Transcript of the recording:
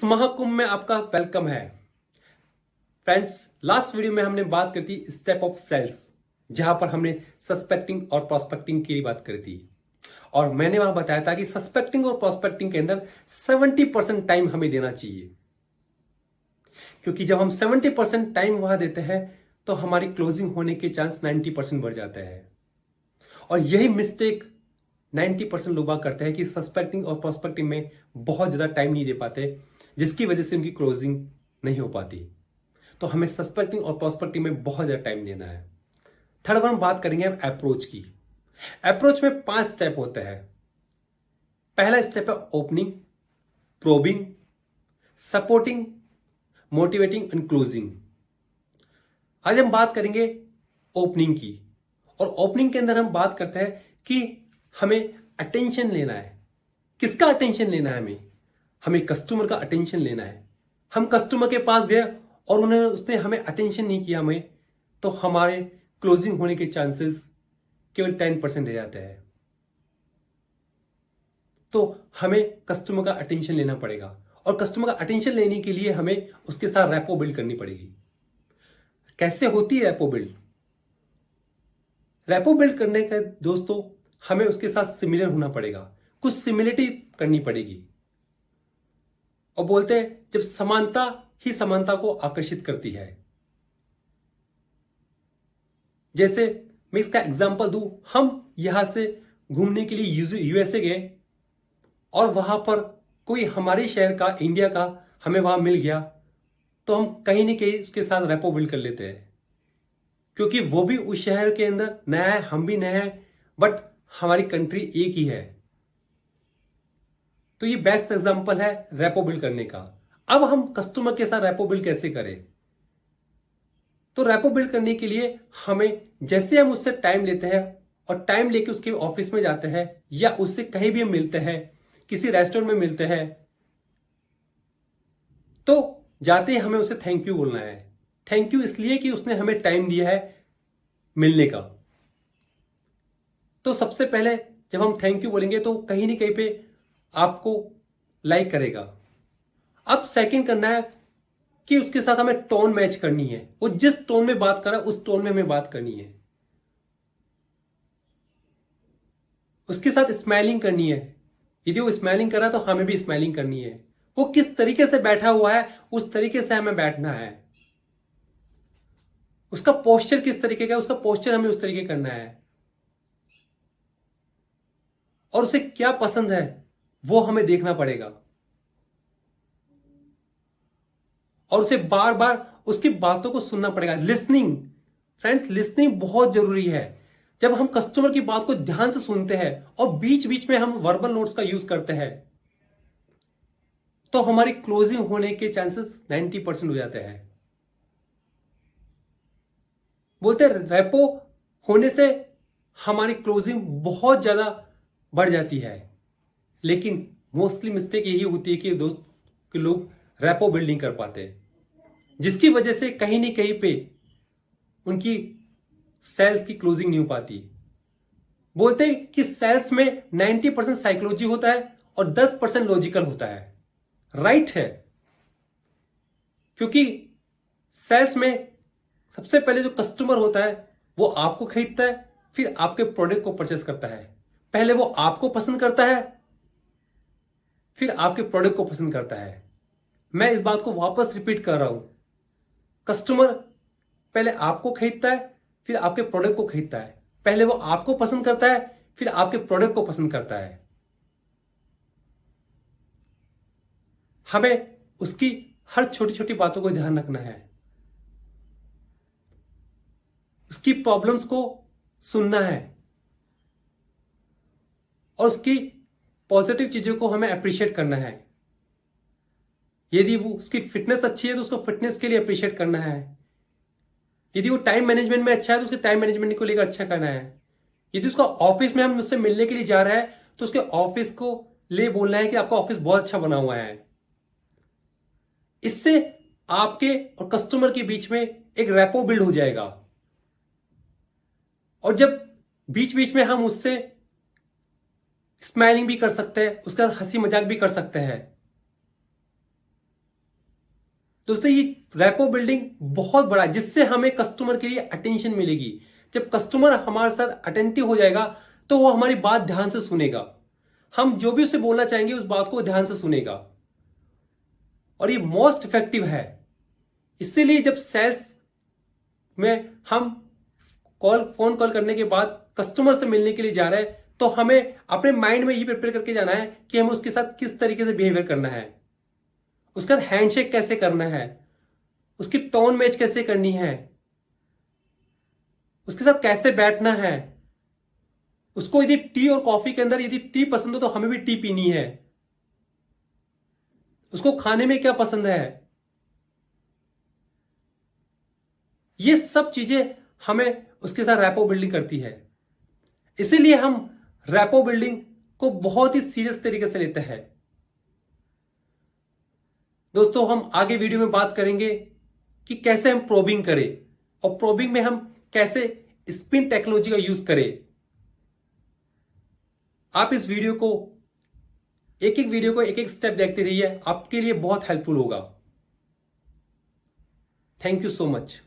महाकुंभ में आपका वेलकम है। फ्रेंड्स, लास्ट वीडियो में हमने बात करी थी स्टेप ऑफ सेल्स, जहां पर हमने सस्पेक्टिंग और प्रोस्पेक्टिंग की बात करी थी। और मैंने वहां बताया था कि सस्पेक्टिंग और प्रोस्पेक्टिंग के अंदर 70% टाइम हमें देना चाहिए, क्योंकि जब हम 70% टाइम वहां देते हैं तो हमारी क्लोजिंग होने के चांस 90% बढ़ जाते हैं। और यही मिस्टेक 90% लोग करते हैं कि सस्पेक्टिंग और प्रोस्पेक्टिंग में बहुत ज्यादा टाइम नहीं दे पाते, जिसकी वजह से उनकी क्लोजिंग नहीं हो पाती। तो हमें सस्पेक्टिंग और प्रोस्पेक्टिंग में बहुत ज्यादा टाइम देना है। थर्ड वन बात करेंगे हम अप्रोच की। अप्रोच में 5 स्टेप होते हैं। पहला स्टेप है opening, probing, supporting, motivating and closing. आज हम बात करेंगे ओपनिंग की। और ओपनिंग के अंदर हम बात करते हैं कि हमें अटेंशन लेना है। किसका अटेंशन लेना है? हमें कस्टमर का अटेंशन लेना है। हम कस्टमर के पास गए और उसने हमें अटेंशन नहीं किया तो हमारे क्लोजिंग होने के चांसेस केवल 10% रह जाते हैं। तो हमें कस्टमर का अटेंशन लेना पड़ेगा, और कस्टमर का अटेंशन लेने के लिए हमें उसके साथ रैपो बिल्ड करनी पड़ेगी। कैसे होती है रैपो बिल्ड? रैपो बिल्ड करने का दोस्तों, हमें उसके साथ सिमिलर होना पड़ेगा, कुछ सिमिलरिटी करनी पड़ेगी। और बोलते हैं जब समानता ही समानता को आकर्षित करती है। जैसे मैं इसका एग्जांपल दूं, हम यहां से घूमने के लिए यूएसए गए और वहां पर कोई हमारे शहर का, इंडिया का हमें वहां मिल गया, तो हम कहीं ना कहीं उसके साथ रैपो बिल्ड कर लेते हैं, क्योंकि वो भी उस शहर के अंदर नया है, हम भी नए हैं, बट हमारी कंट्री एक ही है। तो ये बेस्ट एग्जांपल है रैपो बिल्ड करने का। अब हम कस्टमर के साथ रैपो बिल्ड कैसे करें? तो रैपो बिल्ड करने के लिए हमें, जैसे हम उससे टाइम लेते हैं और टाइम लेके उसके ऑफिस में जाते हैं या उससे कहीं भी हम मिलते हैं, किसी रेस्टोरेंट में मिलते हैं, तो जाते ही हमें उसे थैंक यू बोलना है। थैंक यू इसलिए कि उसने हमें टाइम दिया है मिलने का। तो सबसे पहले जब हम थैंक यू बोलेंगे तो कहीं ना कहीं पे आपको लाइक करेगा। अब सेकंड करना है कि उसके साथ हमें टोन मैच करनी है। वो जिस टोन में बात कर रहा है उस टोन में हमें बात करनी है। उसके साथ स्माइलिंग करनी है। यदि वो स्माइलिंग कर रहा है तो हमें भी स्माइलिंग करनी है। वो किस तरीके से बैठा हुआ है उस तरीके से हमें बैठना है। उसका पोस्चर किस तरीके का है, उसका पोस्चर हमें उस तरीके करना है। और उसे क्या पसंद है वो हमें देखना पड़ेगा, और उसे बार बार उसकी बातों को सुनना पड़ेगा। लिसनिंग, फ्रेंड्स, लिसनिंग बहुत जरूरी है। जब हम कस्टमर की बात को ध्यान से सुनते हैं और बीच बीच में हम वर्बल नोट्स का यूज करते हैं, तो हमारी क्लोजिंग होने के चांसेस 90% हो जाते हैं। बोलते हैं रेपो होने से हमारी क्लोजिंग बहुत ज्यादा बढ़ जाती है, लेकिन मोस्टली मिस्टेक यही होती है कि दोस्त के लोग रेपो बिल्डिंग कर पाते हैं, जिसकी वजह से कहीं ना कहीं पे उनकी सेल्स की क्लोजिंग नहीं हो पाती। बोलते हैं कि सेल्स में 90% साइकोलॉजी होता है और 10% लॉजिकल होता है। राइट है, क्योंकि सेल्स में सबसे पहले जो कस्टमर होता है वो आपको खरीदता है, फिर आपके प्रोडक्ट को परचेस करता है। पहले वो आपको पसंद करता है, फिर आपके प्रोडक्ट को पसंद करता है। मैं इस बात को वापस रिपीट कर रहा हूं, कस्टमर पहले आपको खरीदता है, फिर आपके प्रोडक्ट को खरीदता है। पहले वो आपको पसंद करता है, फिर आपके प्रोडक्ट को पसंद करता है। हमें उसकी हर छोटी छोटी बातों को ध्यान रखना है, उसकी प्रॉब्लम्स को सुनना है, और उसकी पॉजिटिव चीजों को हमें अप्रिशिएट करना है। यदि वो उसकी फिटनेस अच्छी है तो उसको फिटनेस के लिए अप्रिशिएट करना है। यदि वो टाइम मैनेजमेंट में अच्छा है तो उसके टाइम मैनेजमेंट को लेकर अच्छा करना है। यदि उसका ऑफिस में हम उससे मिलने के लिए जा रहे हैं तो उसके ऑफिस को ले बोलना है कि आपका ऑफिस बहुत अच्छा बना हुआ है। इससे आपके और कस्टमर के बीच में एक रैपो बिल्ड हो जाएगा। और जब बीच बीच में हम उससे स्माइलिंग भी कर सकते हैं, उसका हंसी मजाक भी कर सकते हैं, दोस्तों ये रैपो बिल्डिंग बहुत बड़ा है, जिससे हमें कस्टमर के लिए अटेंशन मिलेगी। जब कस्टमर हमारे साथ अटेंटिव हो जाएगा तो वो हमारी बात ध्यान से सुनेगा, हम जो भी उसे बोलना चाहेंगे उस बात को ध्यान से सुनेगा, और ये मोस्ट इफेक्टिव है। इसीलिए जब सेल्स में हम फोन कॉल करने के बाद कस्टमर से मिलने के लिए जा रहे हैं तो हमें अपने माइंड में ये प्रिपेयर करके जाना है कि हमें उसके साथ किस तरीके से बिहेवियर करना है, उसका हैंडशेक कैसे करना है, उसकी टोन मैच कैसे करनी है, उसके साथ कैसे बैठना है, उसको यदि टी और कॉफी के अंदर यदि टी पसंद हो तो हमें भी टी पीनी है, उसको खाने में क्या पसंद है। ये सब चीजें हमें उसके साथ रैपो बिल्डिंग करती है। इसीलिए हम रैपो बिल्डिंग को बहुत ही सीरियस तरीके से लेते हैं। दोस्तों हम आगे वीडियो में बात करेंगे कि कैसे हम प्रोबिंग करें और प्रोबिंग में हम कैसे स्पिन टेक्नोलॉजी का यूज करें। आप इस वीडियो को एक एक स्टेप देखते रहिए, आपके लिए बहुत हेल्पफुल होगा। Thank you so much.